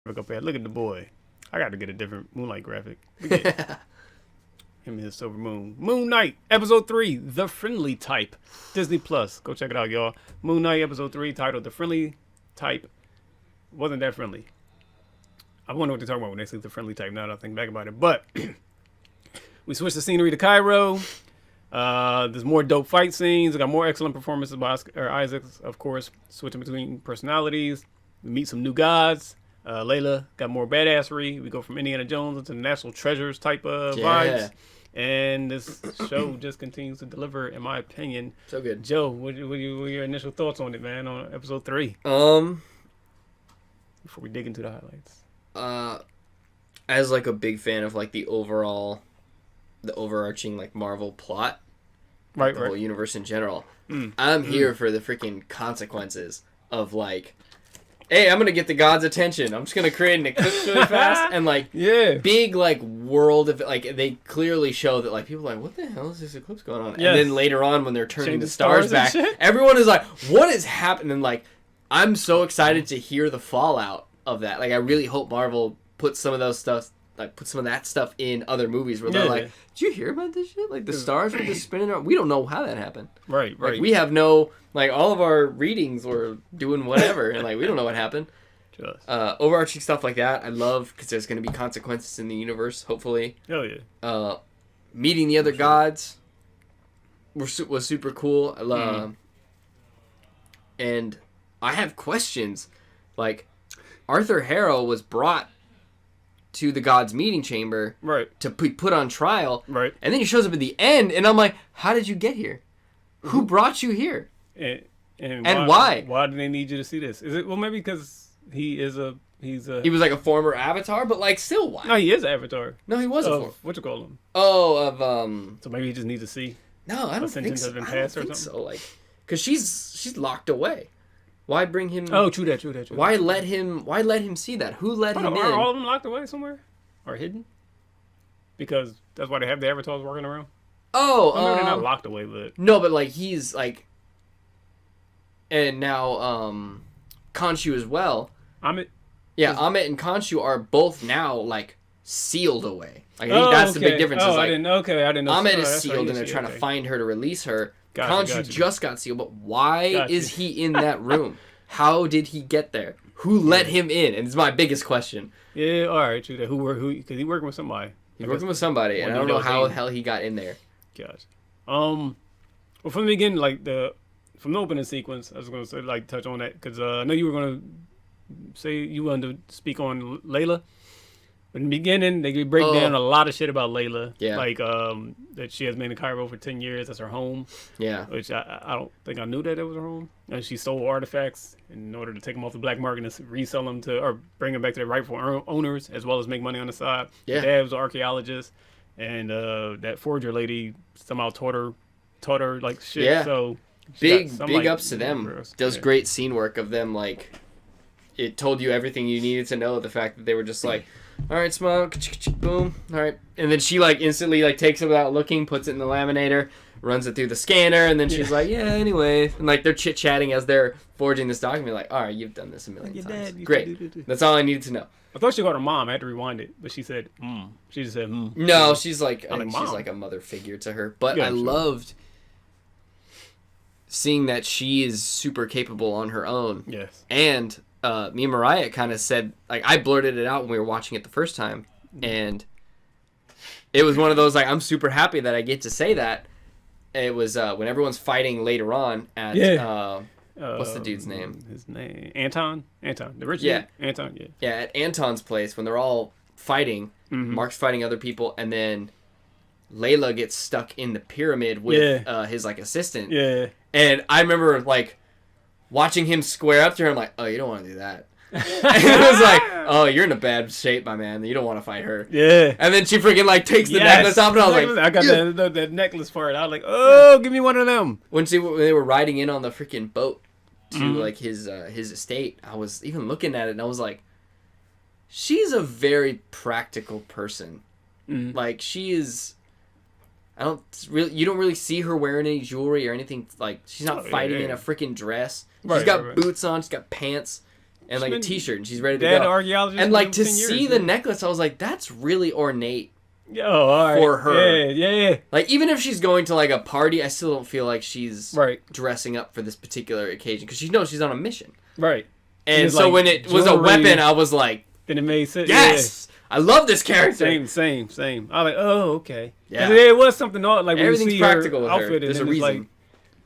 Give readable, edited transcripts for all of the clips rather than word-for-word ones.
Up there. Look at the boy. I got to get a different Moonlight graphic. Him and his Silver Moon. Moon Knight, Episode 3, The Friendly Type. Disney Plus. Go check it out, y'all. Moon Knight, Episode 3, titled The Friendly Type. Wasn't that friendly. I wonder what they're talking about when they say The Friendly Type, now that I think back about it. But we switched the scenery to Cairo. There's more dope fight scenes. We got more excellent performances by Isaacs, of course. Switching between personalities. We meet some new gods. Layla got more badassery. We go from Indiana Jones into the National Treasures type of vibes. And this show just continues to deliver, in my opinion. So good. Joe, what are your initial thoughts on it, man, on Episode 3? Before we dig into the highlights. As like a big fan of like the overarching like Marvel plot, right, the whole universe in general, I'm here for the freaking consequences of like, hey, I'm gonna get the gods' attention. I'm just gonna create an eclipse really fast and like big like world of like they clearly show that like people are like, what the hell is this eclipse going on? Yes. And then later on when they're turning the stars back, everyone is like, what is happening? Like, I'm so excited to hear the fallout of that. Like, I really hope Marvel puts some of those stuff, like put some of that stuff in other movies where they're like, did you hear about this shit? Like the stars were just spinning around. We don't know how that happened. Right. Like, we have no, like all of our readings were doing whatever and like we don't know what happened. Overarching stuff like that I love because there's going to be consequences in the universe, hopefully. Hell yeah. Meeting the other gods was super cool. I love, and I have questions. Like, Arthur Harrow was brought to the God's meeting chamber to be put on trial. Right. And then he shows up at the end, and I'm like, how did you get here? Who brought you here? And why? Why do they need you to see this? Is it, well, maybe because he was like a former Avatar, but like still why? No, he is Avatar. No, he was a former. What you call him? So maybe he just needs to see. No, I don't think so. I don't think so. Like, because she's locked away. Why bring him? Oh, true that. Why let him see that? Who let him in? Are all of them locked away somewhere? Or hidden? Because that's why they have the avatars walking around? Oh, they're not locked away, but... No, but like, he's like... And now, Khonshu as well. Amit? Yeah, Amit and Khonshu are both now, like, sealed away. Like, I think that's the big difference. I didn't know. Amit is sealed, and they're trying to find her to release her. Khonshu just got sealed, but why is he in that room? How did he get there? Who let him in? And it's my biggest question. Yeah, all right, true that. Who? Because he's working with somebody. He's working with somebody, and I don't know how the hell he got in there. Gotcha. Well, from the beginning, like from the opening sequence, I was gonna say, like, touch on that because I know you were gonna say you wanted to speak on Layla. But in the beginning, they break down a lot of shit about Layla. Yeah. Like, that she has been in Cairo for 10 years. That's her home. Yeah. Which I don't think I knew that was her home. And she stole artifacts in order to take them off the black market and resell them or bring them back to their rightful owners, as well as make money on the side. Yeah. Her dad was an archaeologist. And that forger lady somehow taught her like shit. Yeah. So big ups to them. Does great scene work of them, like, it told you everything you needed to know. The fact that they were just like, all right, smoke, boom, all right. And then she, like, instantly, like, takes it without looking, puts it in the laminator, runs it through the scanner, and then she's like, yeah, anyway. And, like, they're chit-chatting as they're forging this document, like, all right, you've done this a million times. Great. That's all I needed to know. I thought she called her mom. I had to rewind it, but she said, She just said, No, she's like a mother figure to her. But I loved seeing that she is super capable on her own. Yes. And me and Mariah kind of said, like, I blurted it out when we were watching it the first time, and it was one of those, like, I'm super happy that I get to say that. It was when everyone's fighting later on at what's the dude's name? His name Anton, the rich dude? Anton. Yeah, at Anton's place when they're all fighting. Mark's fighting other people, and then Layla gets stuck in the pyramid with his, like, assistant. Yeah, and I remember, like, watching him square up to her. I'm like, oh, you don't want to do that. And it was like, oh, you're in a bad shape, my man. You don't want to fight her. Yeah. And then she freaking, like, takes the necklace off, and I was like, I got the necklace part. I was like, oh, give me one of them. When they were riding in on the freaking boat to like his estate, I was even looking at it, and I was like, she's a very practical person. Like, she is. You don't really see her wearing any jewelry or anything. Like, she's not fighting in a freaking dress. She's got boots on. She's got pants. and like a t-shirt, and she's ready to Dad, go. archaeologist, and like to 10 see years, the necklace, I was like, that's really ornate. Yo, all right. For her. Yeah. Like, even if she's going to, like, a party, I still don't feel like she's right. dressing up for this particular occasion. Because she knows she's on a mission. Right. And so like when it was a weapon, I was like... Then it made sense. Yes! Yeah. I love this character. Same. I was like, oh, okay. Yeah. It was something odd. Like, when everything's you see practical her with outfit, her. There's a reason.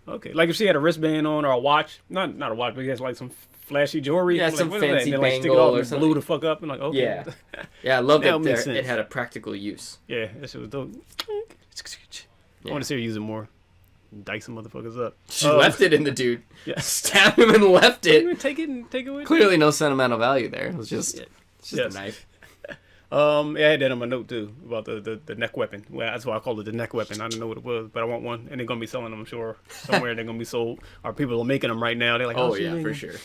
Like, okay. Like, if she had a wristband on or a watch. Not a watch, but she has, like, some flashy jewelry. Yeah, like, some fancy bangle, like, stick it off or and something. blew the fuck up. And like, okay. Yeah. Yeah, I love that it had a practical use. Yeah, that shit was dope. I want to see her use it more. Dice some motherfuckers up. She left it in the dude. Yeah. Stabbed him and left it. Take it away. Clearly no sentimental value there. It was just, a knife. I had that on my note too about the neck weapon. Well, that's why I called it the neck weapon. I didn't know what it was, but I want one, and they're gonna be selling them. I'm sure somewhere they're gonna be sold, or people are making them right now. They're like, oh yeah, for sure.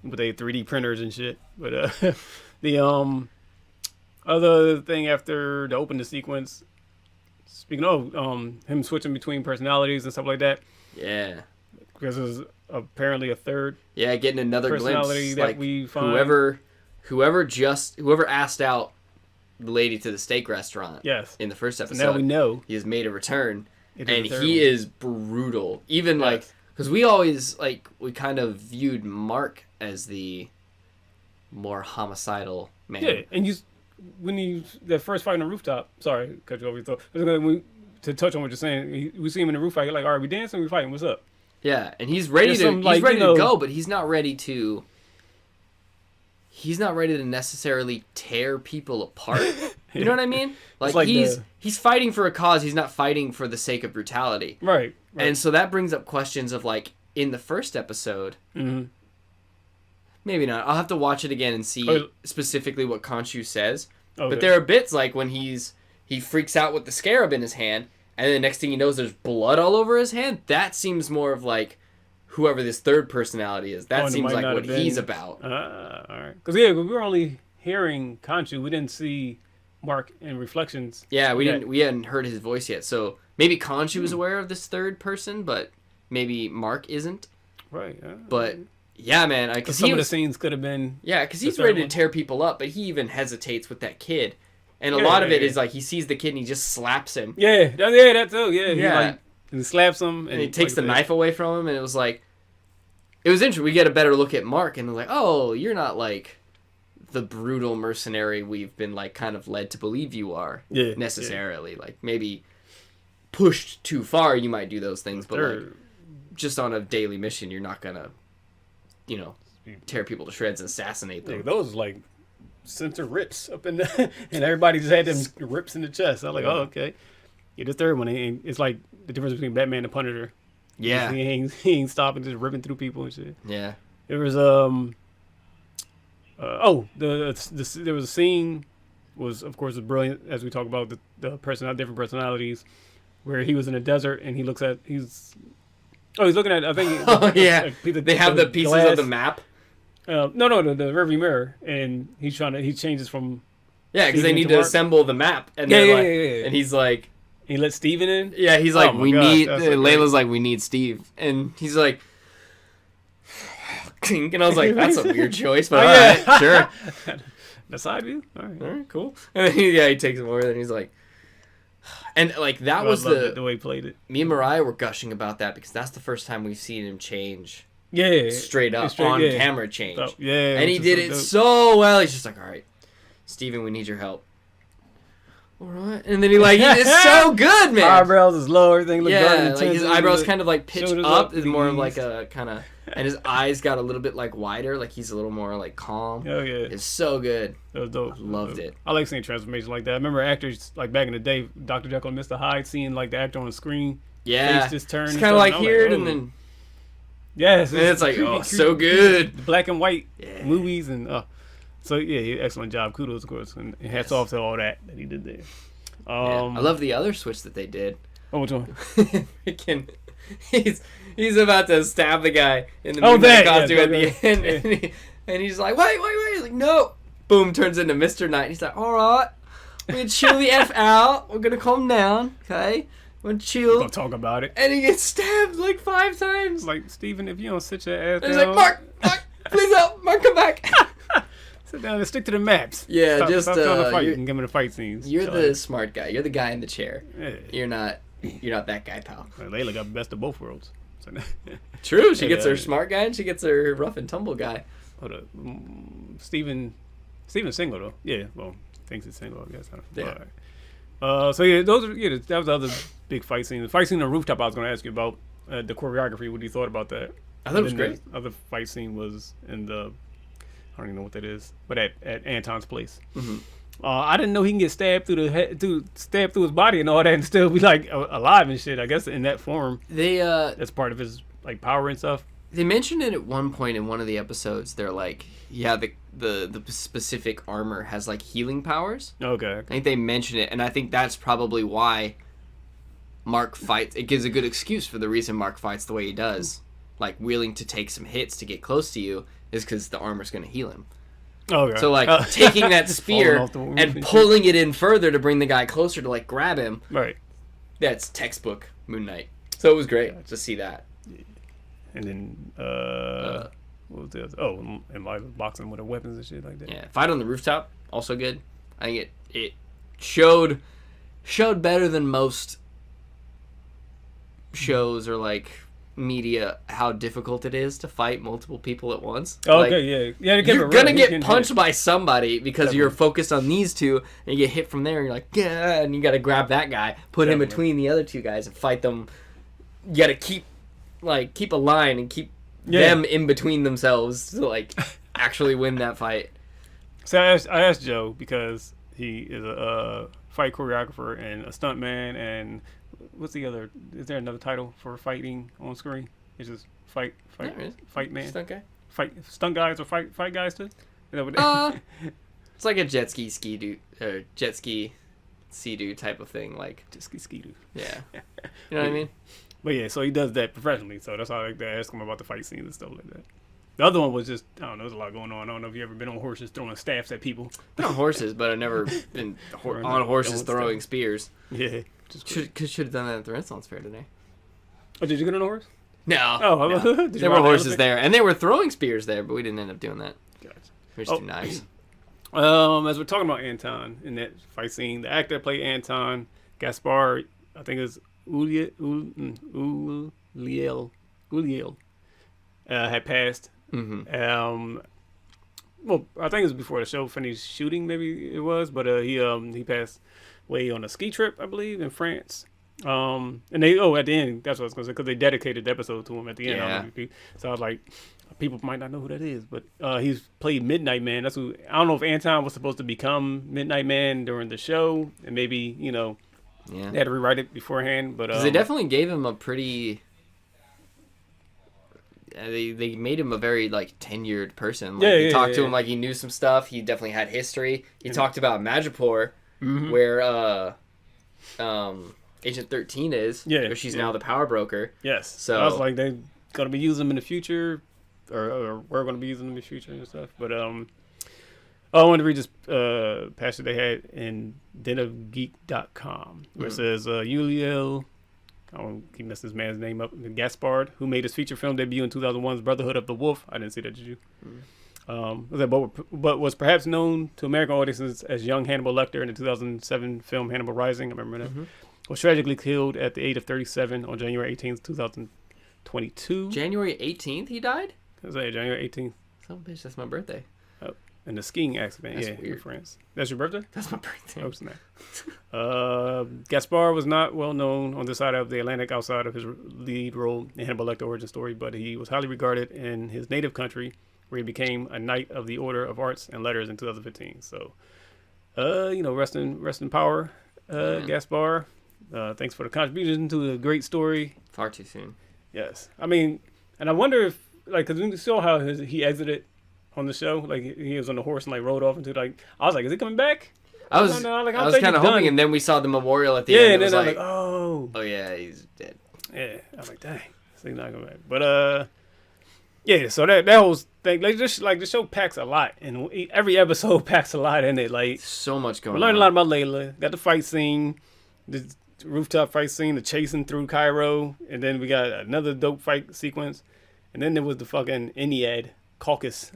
With they 3D printers and shit. But the other thing after the opening sequence, speaking of him switching between personalities and stuff like that. Yeah. Because there's apparently a third. Yeah, getting another personality glimpse. that like we find. Whoever asked out the lady to the steak restaurant. Yes. In the first episode. So now we know he has made a return, and he one. is brutal. Even like because we always we kind of viewed Mark as the more homicidal man. Yeah, and the first fight on the rooftop. Sorry, cut you over your throat. To touch on what you're saying, we see him in the roof fight. Like, all right, we dancing, we fighting. What's up? Yeah, and he's ready to go, but he's not ready to. He's not ready to necessarily tear people apart. You know what I mean? Like he's fighting for a cause. He's not fighting for the sake of brutality. Right. And so that brings up questions of like in the first episode. Mm-hmm. Maybe not. I'll have to watch it again and see specifically what Khonshu says. Okay. But there are bits like when he freaks out with the scarab in his hand, and then the next thing he knows, there's blood all over his hand. That seems more of like whoever this third personality is. That seems like what he's about. All right. Because we were only hearing Khonshu. We didn't see Mark in Reflections. Yeah, we hadn't heard his voice yet. So maybe Khonshu is aware of this third person, but maybe Mark isn't. Right. But yeah, man, because some of the scenes could have been. Yeah, because he's ready to tear people up, but he even hesitates with that kid, and a lot of it is like he sees the kid and he just slaps him. Yeah, that too. Yeah. He slaps him and he takes the knife away from him, and it was like, it was interesting. We get a better look at Mark, and like, oh, you're not like the brutal mercenary we've been like kind of led to believe you are. Yeah, necessarily. Like maybe pushed too far, you might do those things, but like just on a daily mission, you're not gonna, tear people to shreds and assassinate them. Yeah, those like center rips up in the, and everybody just had them rips in the chest. I'm like, oh, okay. Yeah, the third one, it's like the difference between Batman and Punisher. Yeah. He ain't stopping, just ripping through people and shit. Yeah. There was there was a scene, was of course brilliant, as we talk about the different personalities, where he was in a desert and he's looking at, I think. They have the pieces glass. Of the map. No, the rearview mirror, and he changes from. Yeah, because they need to assemble the map, and and he's like, he let Steven in. Yeah, he's like, Layla's like, we need Steve, and he's like, and I was like, that's a weird choice, but all right, sure. The side view, all right, cool. And then he takes him over, and he's like, and like that was the way he played it. Me and Mariah were gushing about that because that's the first time we've seen him change. Yeah, straight up on camera change. So, yeah, and he did it so well. He's just like, all right, Steven, we need your help. All right, and then it's so good, man. Eyebrows is low, everything looks dark. Like his eyebrows kind of like pitched up. Is more of like a kind of, and his eyes got a little bit like wider, like he's a little more like calm. Oh yeah, it's so good. That was dope. Loved it. I like seeing transformations like that. I remember actors like back in the day, Dr. Jekyll and Mr. Hyde, seeing like the actor on the screen. Yeah, face just turn. It's kind of like here, and then. Yes, it's like so good. The black and white movies and so yeah, excellent job. Kudos, of course, and hats off to all that he did there. I love the other switch that they did. Oh, which one? Freaking, he's about to stab the guy in the movie costume at the end, and he's like, wait, he's like, no, boom, turns into Mr. Knight. He's like, all right, we're gonna chill the f out. We're gonna calm down, okay. We're chill. Don't talk about it. And he gets stabbed like 5 times. Like, Steven, if you don't sit your ass down. He's like, Mark, please help. Mark, come back. Sit down and stick to the maps. Yeah, stop trying to fight and give me the fight scenes. You're the smart guy. You're the guy in the chair. Yeah. You're not that guy, pal. Layla got the best of both worlds. So, True. She gets her smart guy and she gets her rough and tumble guy. Hold up. Steven's single though. Yeah. Well, thinks it's single. I guess. Yeah. So yeah, that was the other big fight scene. The fight scene on the rooftop. I was going to ask you about the choreography. What you thought about that? I thought it was great. The other fight scene was in the, I don't even know what that is, but at Anton's place. Mm-hmm. I didn't know he can get stabbed through the head, stabbed through his body and all that, and still be like alive and shit. I guess in that form, that's part of his like power and stuff. They mentioned it at one point in one of the episodes. They're like, yeah, the specific armor has like healing powers. Okay. I think they mentioned it, and I think that's probably why Mark fights. It gives a good excuse for the reason Mark fights the way he does, like willing to take some hits to get close to you, is because the armor's going to heal him. Okay. So like taking that spear and pulling it in further to bring the guy closer to like grab him. Right. That's textbook Moon Knight. So it was great to see that. And then what was the other? Oh, and like boxing with the weapons and shit like that. Yeah, fight on the rooftop, also good. I think it showed better than most shows or like media how difficult it is to fight multiple people at once. Oh, like, okay, yeah. You're gonna get punched by somebody because you're focused on these two, and you get hit from there, and you're like, yeah, and you gotta grab that guy, put him between the other two guys, and fight them. You gotta keep a line and keep them in between themselves to like actually win that fight. So I asked Joe because he is a fight choreographer and a stuntman, and what's the other? Is there another title for fighting on screen? It's just fight man. Stunt guy. Stunt guys or fight guys too. Is that what it's like a jet ski sea-doo type of thing, like jet ski doo. Yeah, you know what I mean. But yeah, so he does that professionally. So that's why I like to ask him about the fight scenes and stuff like that. The other one was just, I don't know, there's a lot going on. I don't know if you ever been on horses throwing staffs at people. Been on horses, but I've never been on horses throwing spears. Yeah. Should have done that at the Renaissance Fair today. Oh, did you get on a horse? No. Oh, no. There were horses there, and they were throwing spears there, but we didn't end up doing that. Gotcha. We just do knives. As we're talking about Anton in that fight scene, the actor that played Anton, Gaspar, I think is Uliel, had passed. Mm-hmm. Well, I think it was before the show finished shooting, maybe it was, but he passed away on a ski trip, I believe, in France. And they at the end, that's what I was gonna say, because they dedicated the episode to him at the end. Yeah. So I was like, people might not know who that is, but he's played Midnight Man. That's who. I don't know if Anton was supposed to become Midnight Man during the show, and maybe they had to rewrite it beforehand. But they definitely gave him a pretty. They made him a very like tenured person. Like, he talked to him like he knew some stuff. He definitely had history. He talked about Madripoor, where Agent 13 is. Yeah, where she's now the power broker. Yes. So I was like, they're gonna be using them in the future, or we're gonna be using them in the future and stuff. But I wanted to read this passage they had in denofgeek.com where it says Uliel. I won't keep messing this man's name up. Gaspard, who made his feature film debut in 2001's Brotherhood of the Wolf. I didn't see that, did you? But was perhaps known to American audiences as young Hannibal Lecter in the 2007 film Hannibal Rising. I remember that. Was tragically killed at the age of 37 on January 18th, 2022. January 18th he died? That's right, January 18th. Son of a bitch, that's my birthday. Oh, in the skiing accident. That's weird. In France. That's your birthday? That's my birthday. Oh, snap. Gaspar was not well known on this side of the Atlantic outside of his lead role in Hannibal Lecter origin story, but he was highly regarded in his native country, where he became a Knight of the Order of Arts and Letters in 2015. So, rest in power, Gaspar. Thanks for the contribution to a great story. Far too soon. Yes. I mean, and I wonder if, like, because we saw how he exited on the show. Like, he was on the horse and, like, rode off into, like, I was like, is he coming back? I was kind of hoping, and then we saw the memorial at the end. Yeah, and then I was like, oh, yeah, he's dead. Yeah, I was like, dang, so he's not coming back. But yeah, so that whole thing, the show packs a lot, and every episode packs a lot in it. Like, so much going on. We learned a lot about Layla. Got the fight scene, the rooftop fight scene, the chasing through Cairo, and then we got another dope fight sequence, and then there was the fucking Ennead caucus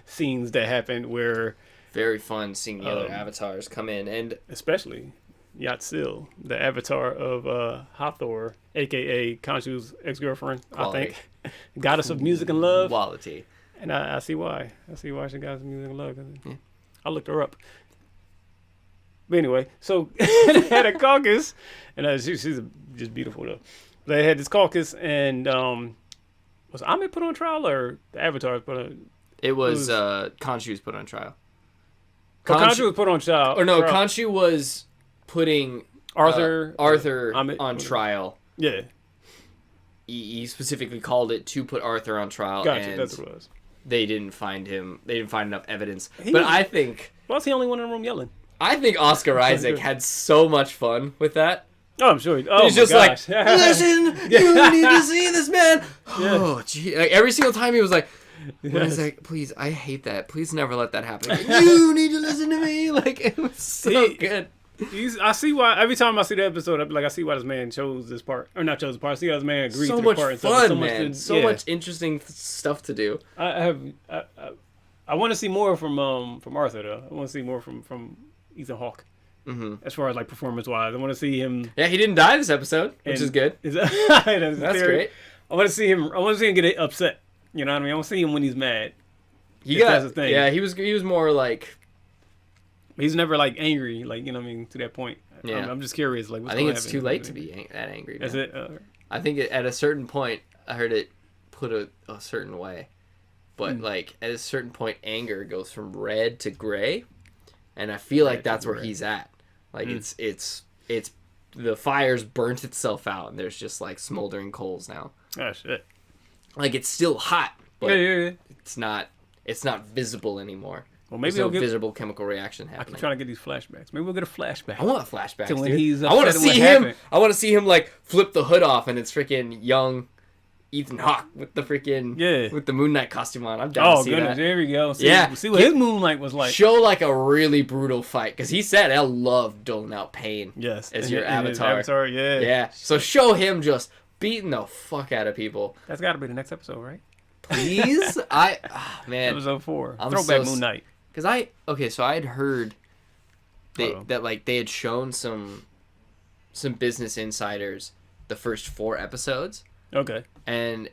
scenes that happened where very fun seeing the other avatars come in, and especially Yatsil, the avatar of Hathor, aka Khonshu's ex-girlfriend, quality. I think, goddess of music and love. Quality. And I see why. I see why she got some music and love. Yeah. I looked her up. But anyway, so they had a caucus, and she's just beautiful though. They had this caucus, and was Amit put on trial or the Avatar put on? It was Khonshu was put on trial. Khonshu was put on trial. Or no, Khonshu was putting Arthur on trial. Yeah. He specifically called it to put Arthur on trial. Gotcha, and that's what it was. They didn't find him. They didn't find enough evidence. I think... Well, was the only one in the room yelling. I think Oscar Isaac had so much fun with that. Oh, I'm sure. He's just like, listen, you need to see this, man. Oh, gee. Like, every single time he was like, like, please, I hate that. Please never let that happen. Like, you need to listen to me. Like, it was so good. I see why, every time I see the episode, I be like, I see why this man chose this part. Or not chose the part. I see how this man agreed to the part. So much fun, man. So much interesting stuff to do. I want to see more from Arthur, though. I want to see more from Ethan Hawke. Mm-hmm. As far as like performance wise, I want to see him. Yeah, he didn't die this episode, which is good. That's great. I want to see him. I want to see him get upset. You know what I mean? I want to see him when he's mad. That's the thing. Yeah, he was more like. He's never like angry, like, you know what I mean, to that point. Yeah. I'm just curious, like, I think it's too late to be that angry. Is it? I think at a certain point, I heard it put a certain way, but like at a certain point, anger goes from red to gray, and I feel like that's where he's at. Like it's the fire's burnt itself out, and there's just like smoldering coals now. Oh shit! Like it's still hot, but it's not visible anymore. Well, maybe there's no visible chemical reaction happening. I keep trying to get these flashbacks. Maybe we'll get a flashback. I want a flashback. To when he's I want to see him. I want to see him like flip the hood off, and it's freaking young Ethan Hawke with the freaking with the Moon Knight costume on. I'm down to see that. There we go. See what his Moonlight was like. Show like a really brutal fight, because he said I love doling out pain. Yes, as your avatar. Yeah. So show him just beating the fuck out of people. That's got to be the next episode, right? Please, man. Episode 4. Throwback Moon Knight. Because I had heard that like they had shown some business insiders the first 4 episodes. Okay. And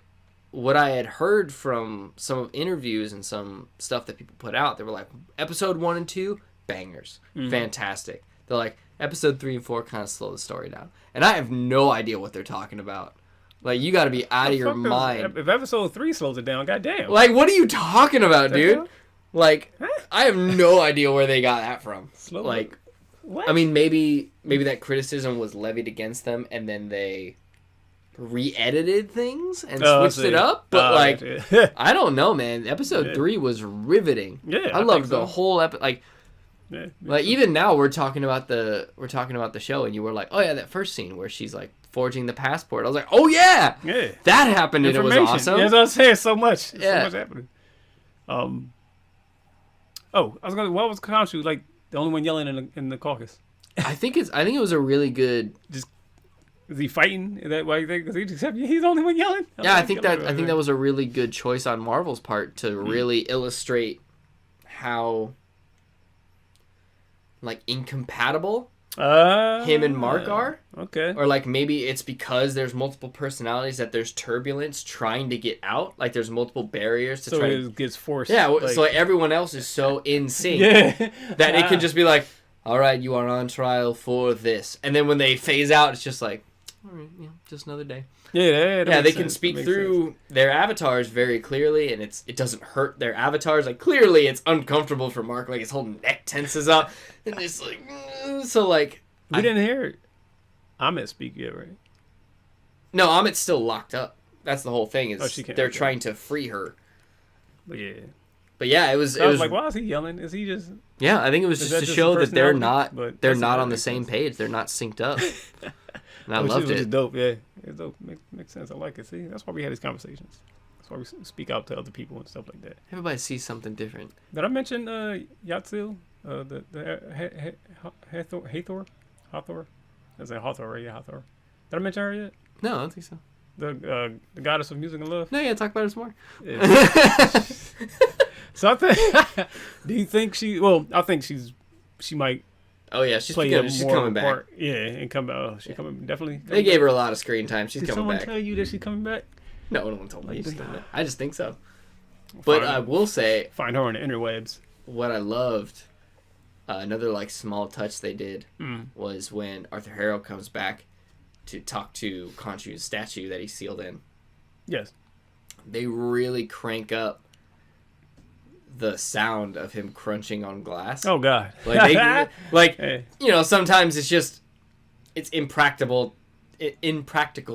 what I had heard from some of interviews and some stuff that people put out, they were like, episode 1 and 2, bangers, fantastic. They're like, episode 3 and 4 kind of slow the story down. And I have no idea what they're talking about. Like, you got to be out of your mind. If episode 3 slows it down, goddamn. Like, what are you talking about, dude? Like, I have no idea where they got that from. Like, what? I mean, maybe that criticism was levied against them, and then they re-edited things and switched it up. But I don't know, man. Episode 3 was riveting. Yeah, I loved the whole episode. Like, even now we're talking about the show, and you were like, oh yeah, that first scene where she's like forging the passport. I was like, oh yeah, that happened, and it was awesome. Yeah, that's what I'm saying. So much happening. Oh, I was gonna. What was Khonshu like? The only one yelling in the caucus. I think it was a really good. Just is he fighting? Is that why you think? Because he's the only one yelling. I think that was a really good choice on Marvel's part to really illustrate how like incompatible him and Mark are. Okay. Or like maybe it's because there's multiple personalities that there's turbulence trying to get out. Like there's multiple barriers to try to gets forced. Yeah, so like everyone else is so in sync that it can just be like, all right, you are on trial for this. And then when they phase out, it's just like, all right, just another day. Yeah, they can speak through their avatars very clearly, and it doesn't hurt their avatars. Like clearly, it's uncomfortable for Mark. Like his whole neck tenses up, and it's like, so like we didn't hear Amit speak yet, right? No, Amit's still locked up. That's the whole thing. Is they're trying to free her. But yeah, it was. I was like, why is he yelling? Is he just? Yeah, I think it was just to show that they're not on the same page. They're not synced up. And I loved it. Which is dope, yeah. It's dope. Makes sense. I like it. See, that's why we had these conversations. That's why we speak out to other people and stuff like that. Everybody sees something different. Did I mention Yatsil? The Hathor? That's a Hathor, right? Yeah, Hathor. Did I mention her yet? No, I don't think so. the goddess of music and love? No, yeah, talk about it some more. Yeah. So I think, do you think she? Well, I think she might. Oh yeah, she's coming back. Part. Yeah, and come back. Oh, she's coming definitely. They gave her a lot of screen time. She's coming back. Did someone tell you that she's coming back? No one told me. I just think so. But I will say, find her on the interwebs. What I loved, another like small touch they did was when Arthur Harrow comes back to talk to Khonshu's statue that he sealed in. Yes. They really crank up the sound of him crunching on glass. Oh God! Sometimes it's impractical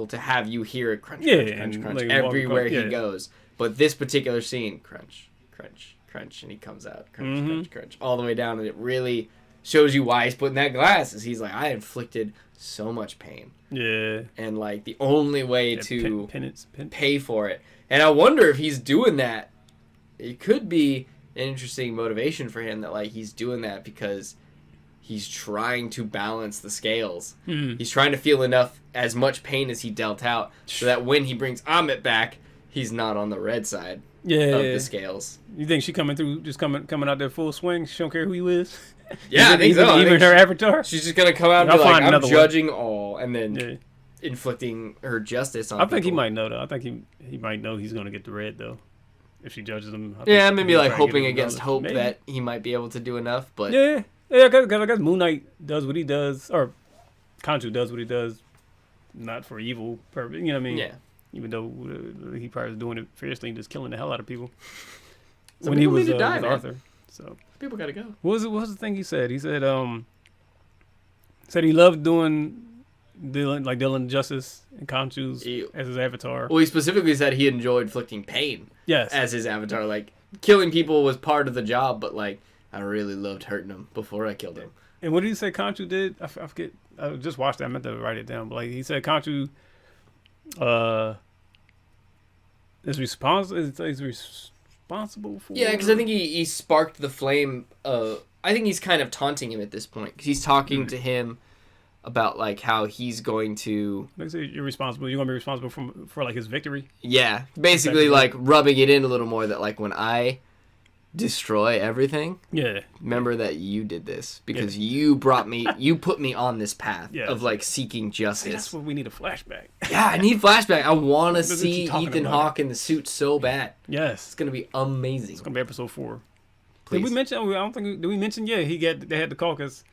to have you hear it crunch, crunch like everywhere he goes. But this particular scene, crunch, crunch, crunch, and he comes out, crunch, crunch, crunch, all the way down, and it really shows you why he's putting that glass. Is he's like, I inflicted so much pain. Yeah. And like the only way to pay for it, and I wonder if he's doing that. It could be an interesting motivation for him that like he's doing that because he's trying to balance the scales. He's trying to feel as much pain as he dealt out, so that when he brings Amit back, he's not on the red side of the scales. You think she coming out there full swing? She don't care who you is. Yeah, I think so. Even her avatar. She's just gonna come out and be like, I'm judging all, and then inflicting her justice on. I think he might know though. I think he might know he's gonna get the red though. If she judges him. Maybe like hoping against hope that he might be able to do enough. But because I guess Moon Knight does what he does, or Khonshu does what he does, not for evil purpose. You know what I mean? Yeah. Even though he probably was doing it fiercely and just killing the hell out of people. When he was with Arthur. So people gotta go. What was the thing he said? He said he loved Dylan Justice and Khonshu's as his avatar. Well, he specifically said he enjoyed inflicting pain. Yes. As his avatar, like killing people was part of the job, but like I really loved hurting them before I killed them. And what did he say Khonshu did? I forget. I just watched it. I meant to write it down. But like he said, Khonshu is responsible for. Yeah, because I think he sparked the flame. I think he's kind of taunting him at this point because he's talking to him about like how he's going to. Like say you're responsible. You're gonna be responsible for like his victory. Yeah, basically like rubbing it in a little more that like when I destroy everything. Yeah. Remember that you did this because you put me on this path of like seeking justice. That's what we need, a flashback. Yeah, I need flashback. I want to see Ethan Hawke in the suit so bad. Yes. It's going to be amazing. It's going to be episode 4. Please. Did we mention, did we mention, they had the caucus.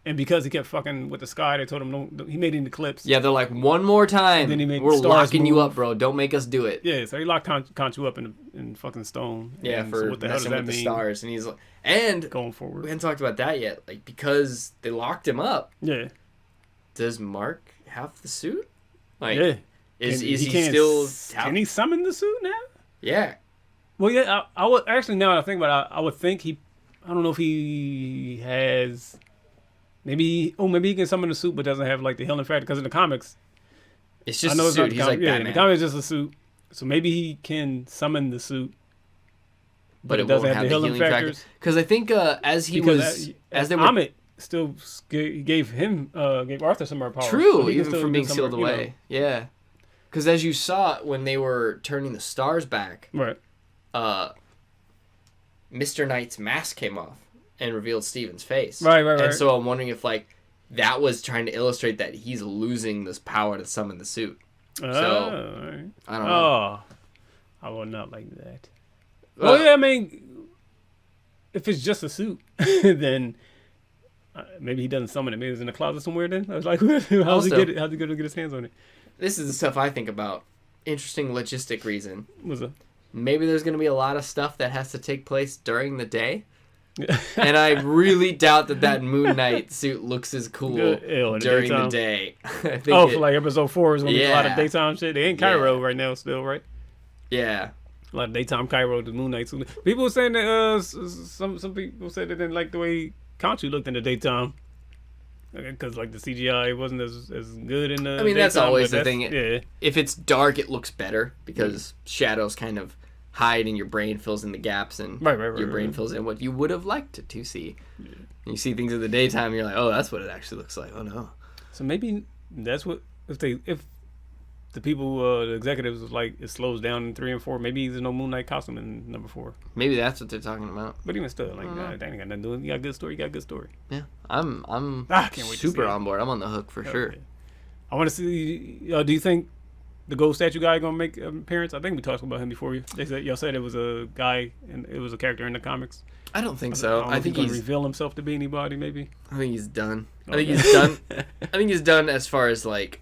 And because he kept fucking with the sky, they told him he made it in the clips. Yeah, they're like, one more time. And then we're locking you up, bro. Don't make us do it. Yeah, so he locked Khonshu up in fucking stone. Yeah, for what the hell does that mean? The stars. And he's like, and going forward. We haven't talked about that yet. Like, because they locked him up. Yeah. Does Mark have the suit? Like, is he still? Can he summon the suit now? Yeah. Well, yeah. I would actually, now that I think about it, I would think I don't know if he has. Maybe he can summon the suit, but doesn't have like the healing factor. Because in the comics, it's just a suit. He's like Batman. In the comics, it's just a suit. So maybe he can summon the suit, but it doesn't have the healing factors. Because I think Amit still gave Arthur some more power. True, so even from being sealed away. Yeah, because as you saw when they were turning the stars back, right? Mr. Knight's mask came off and revealed Steven's face. Right. And so I'm wondering if like that was trying to illustrate that he's losing this power to summon the suit. So I don't know. Oh, I would not like that. Well, yeah, I mean, if it's just a suit, then maybe he doesn't summon it. Maybe it's in the closet somewhere. Then I was like, how's he get it? How's he going to get his hands on it? This is the stuff I think about. Interesting logistic reason. What's that? Maybe there's going to be a lot of stuff that has to take place during the day. And I really doubt that Moon Knight suit looks as cool during the day. For like episode 4 is going to be a lot of daytime shit. They in Cairo right now still, right? Yeah. A lot of daytime Cairo, the Moon Knight suit. People were saying that some people said they didn't like the way Khonshu looked in the daytime. Because like the CGI wasn't as good in the daytime. That's always the thing. Yeah. If it's dark, it looks better because shadows kind of hide and your brain fills in the gaps and your brain fills in what you would have liked to see. Yeah. You see things in the daytime, you're like, oh, that's what it actually looks like. Oh no. So maybe that's what if the the people, the executives was like, it slows down in 3 and 4. Maybe there's no Moon Knight costume in number 4. Maybe that's what they're talking about. But even still, like, that ain't got nothing to do with it. You got a good story. You got a good story. Yeah, I'm can't wait super on board. I'm on the hook for sure. Yeah. I want to see. Do you think the gold statue guy gonna make an appearance? I think we talked about him before. Y'all said it was a guy and it was a character in the comics. I don't think so. I think he's gonna reveal himself to be anybody. Maybe. I think he's done. Okay. I think he's done. I think he's done as far as like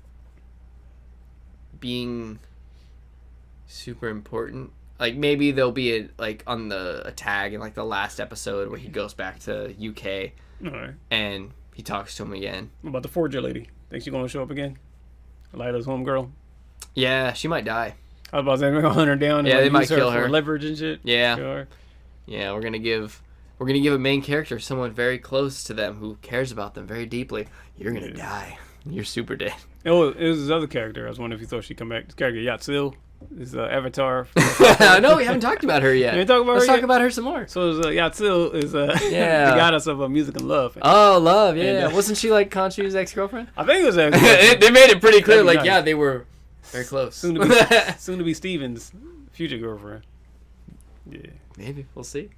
being super important. Like maybe there'll be on a tag in like the last episode where he goes back to UK and he talks to him again. What about the Forger lady? Think she's gonna show up again? Lyles' homegirl. Yeah, she might die. I was about to say we're gonna hunt her down. And they might kill her for leverage and shit. Yeah. Sure. Yeah, we're gonna give a main character someone very close to them who cares about them very deeply. You're gonna die. You're super dead. Oh, it was his other character. I was wondering if you thought she'd come back. This character, Yatsil, is Avatar. No, we haven't talked about her yet. Let's talk about her some more. So Yatsil is the goddess of music and love. Oh, love, yeah. Wasn't she like Khonshu's ex-girlfriend? I think it was They made it pretty clear, like, nice. They were very close. Soon to be Steven's future girlfriend. Yeah. Maybe. We'll see.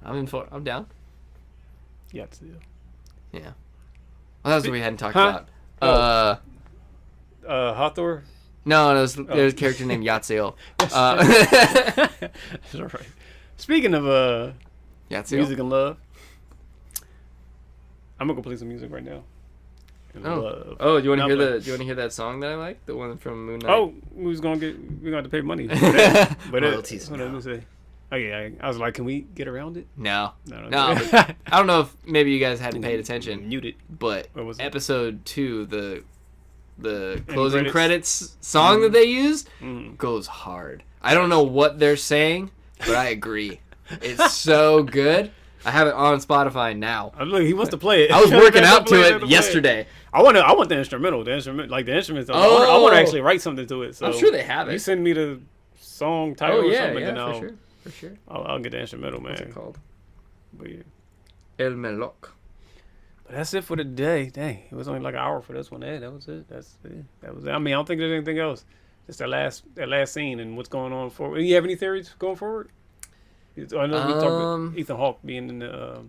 I'm down. Yatsil. Yeah. Well, that was what we hadn't talked about. Hathor? No, there's a character named Yatsil. That's all right. Speaking of Yatsil? music and love, I'm gonna go play some music right now. Do you want to hear that song that I like? The one from Moon Knight? Oh, we're gonna have to pay money for that. But royalties. Hold on, let me say. Oh yeah, I was like, can we get around it? No. I don't know if maybe you guys hadn't paid attention. Muted. But episode 2, the closing credits song that they use goes hard. I don't know what they're saying, but I agree. It's so good. I have it on Spotify now. Look, he wants to play it. I was working out to it yesterday. I want the instrumental. The instruments. I want to actually write something to it. So I'm sure they have it. You send me the song title or something, and then for sure. I'll get the instrumental, man. What's it called? But yeah. El Meloc. But that's it for the day. Dang, it was only like an hour for this one. Hey, that was it. That was it. I mean, I don't think there's anything else. Just that last scene and what's going on forward. You have any theories going forward? I know we talked about Ethan Hawke being in the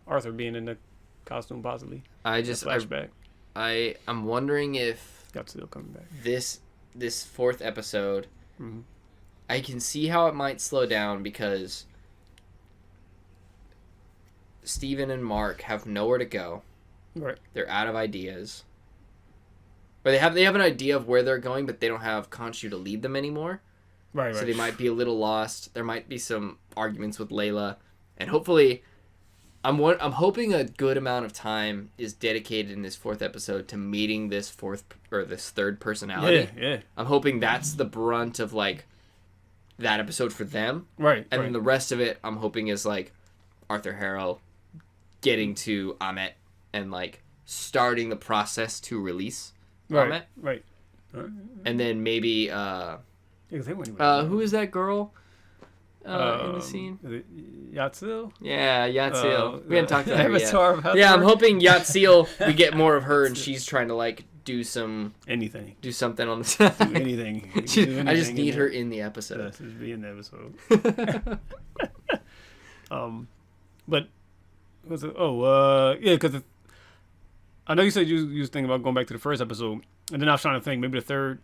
Arthur being in the costume possibly. Flashback. I'm wondering if Godzilla coming back. This 4th episode, I can see how it might slow down because Steven and Mark have nowhere to go. Right. They're out of ideas. Or they have an idea of where they're going, but they don't have Khonshu to lead them anymore. Right. So they might be a little lost. There might be some arguments with Layla, and hopefully, I'm hoping a good amount of time is dedicated in this 4th episode to meeting this 3rd personality. Yeah. I'm hoping that's the brunt of like that episode for them. Right. And then the rest of it, I'm hoping is like Arthur Harrow getting to Ammit and like starting the process to release Ammit. Right. And then maybe who is that girl in the scene? Yatsil? Yeah, Yatsil. We hadn't talked about her yet. Yeah, I'm hoping Yatsil, we get more of her and she's trying to like do something on the side. Do anything. I just need her in the episode. Yes, just be in the episode. But was it? Yeah, because I know you said you was thinking about going back to the first episode, and then I was trying to think maybe the 3rd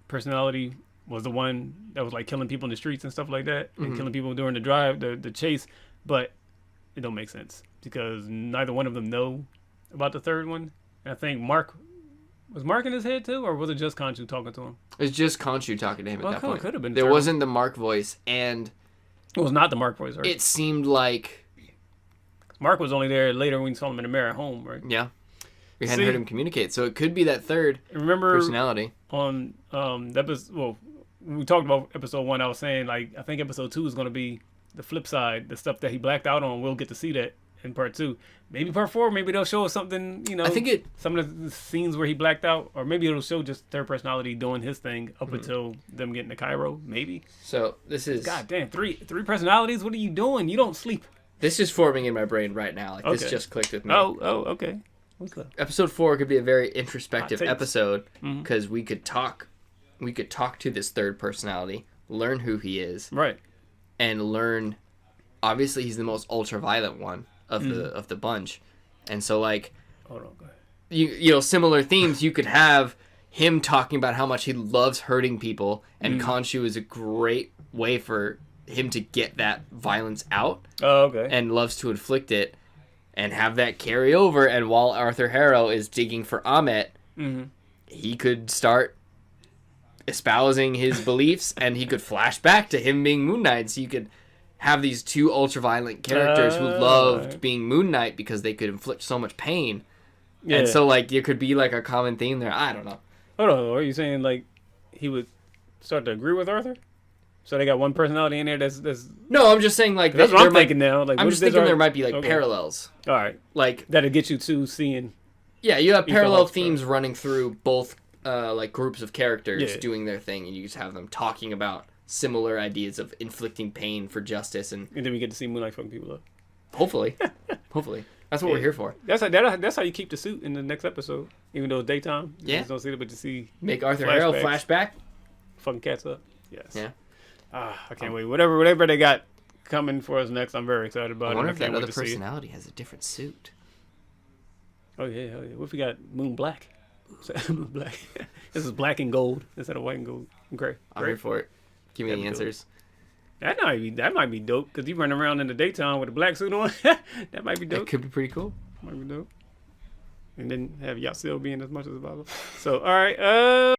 personality was the one that was like killing people in the streets and stuff like that, and killing people during the drive, the chase. But it don't make sense because neither one of them know about the 3rd one. And I think was Mark in his head too, or was it just Khonshu talking to him? It's just Khonshu talking to him at that point. Could have been. There wasn't the Mark voice, and it was not the Mark voice. Right? It seemed like Mark was only there later when we saw him in the mirror at home, right? Yeah. We hadn't heard him communicate, so it could be that 3rd personality. On we talked about episode 1. I was saying like I think episode 2 is going to be the flip side, the stuff that he blacked out on. We'll get to see that in part 2. Maybe part 4. Maybe they'll show us something. I think some of the scenes where he blacked out, or maybe it'll show just 3rd personality doing his thing up until them getting to Cairo. Maybe. So this is goddamn 3 personalities. What are you doing? You don't sleep. This is forming in my brain right now. Like this just clicked with me. Oh, okay. What's that? Episode 4 could be a very introspective episode because we could talk we could talk to this third personality, learn who he is, right, and learn. Obviously, he's the most ultraviolet one of the bunch, and so like, hold on, go ahead. You know, similar themes. You could have him talking about how much he loves hurting people, and Khonshu is a great way for him to get that violence out. Oh, okay. And loves to inflict it, and have that carry over. And while Arthur Harrow is digging for Ammit, he could start espousing his beliefs, and he could flash back to him being Moon Knight. So you could have these two ultra-violent characters who loved being Moon Knight because they could inflict so much pain. Yeah. And so, like, there could be, like, a common theme there. I don't know. Hold on. Are you saying, like, he would start to agree with Arthur? So they got one personality in there that's... No, I'm just saying, like... That's what I'm thinking now. Like, I'm just thinking there might be, like, parallels. All right. Like... That'll get you to seeing... Yeah, you have parallel themes running through both, like, groups of characters doing their thing, and you just have them talking about similar ideas of inflicting pain for justice, and then we get to see Moon Knight fucking people up. Hopefully. Hopefully. That's what we're here for. That's how you keep the suit in the next episode. Even though it's daytime. You just don't see it, but you see... Make Arthur Harrow flashback. Fucking cats up. Yes. Yeah. I can't wait. Whatever they got coming for us next, I'm very excited about it. I wonder if that other personality has a different suit. Oh, yeah. What if we got Moon Black? Moon Black. This is black and gold instead of white and gold. Gray. I'm here for it. Give me the answers. That might be dope, because you run around in the daytime with a black suit on. That might be dope. That could be pretty cool. Might be dope. And then have Yasil being as much as possible. So, all right.